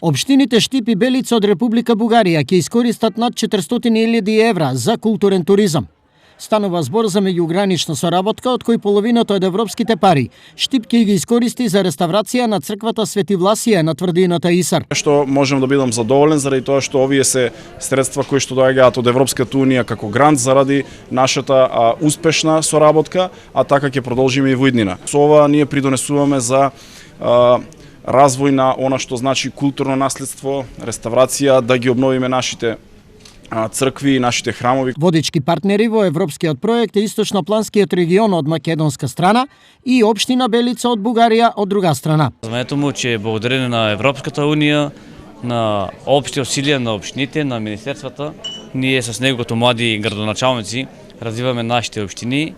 Општините Штип и Белица од Република Бугарија ќе искористат над 400.000 евра за културен туризам. Станува збор за меѓугранична соработка, од кој половината од европските пари Штип ќе ги искористи за реставрација на црквата Свети Власие на тврдината Исар. Што можам да бидам задоволен заради тоа што овие се средства кои што доаѓаат од Европската унија како грант заради нашата успешна соработка, а така ќе продолжиме и во иднина. Со ова ние придонесуваме за развој на она што значи културно наследство, реставрација, да ги обновиме нашите цркви и нашите храмови. Водички партнери во европскиот проект е Источнопланскиот регион од македонска страна и општина Белица од Бугарија од друга страна. Знаете му, че благодарение на Европската унија, на општи усилија на општините, на министерствата, ние с него като млади градоначалници развиваме нашите општини.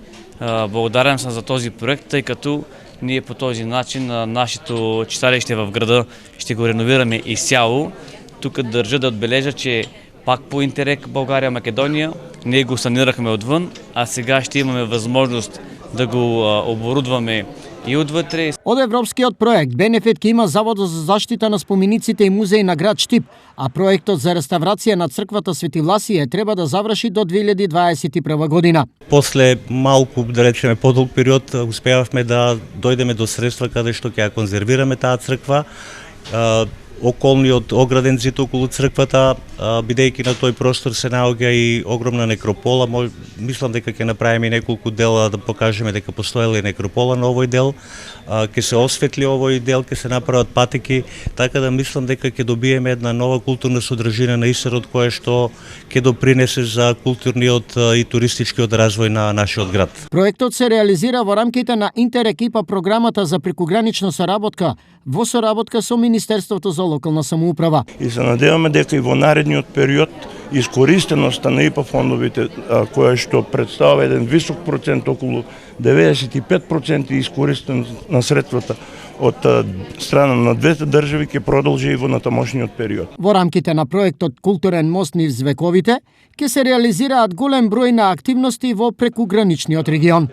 Благодарен съм за този проект, тъй като ние по този начин нашето читалище в града ще го реновираме изцяло. Тук държа да отбележа, че пак по Интерек България-Македония ние го санирахме отвън, а сега ще имаме възможност да го оборудваме и отвътре. Од европскиот проект бенефит ќе има Заводот за заштита на спомениците и музеи на град Штип, а проектот за реставрација на црквата Свети Власие треба да заврши до 2021 година. После малку, да речеме, подолг период успеавме да дојдеме до средства каде што ќе ја конзервираме таа црква. Околниот ограден зид околу црквата, бидејќи на тој простор се наоѓа и огромна некропола, мислам дека ќе направиме неколку дела да покажеме дека постоела и некропола на овој дел, ќе се осветли овој дел, ќе се направат патеки, така да мислам дека ќе добиеме една нова културна содржина на Исарот која што ќе допринесе за културниот и туристичкиот развој на нашиот град. Проектот се реализира во рамките на Интерекипа програмата за прекугранична соработка во соработка со Министерството за локална самоуправа. И се надеваме дека и во наредниот период искористеноста на ИПА фондовите, која што представува еден висок процент, околу 95% искористеност на средствата од страна на двете држави, ќе продолжи и во натамошниот период. Во рамките на проектот Културен мост низ вековите ќе се реализираат голем број на активности во прекуграничниот регион.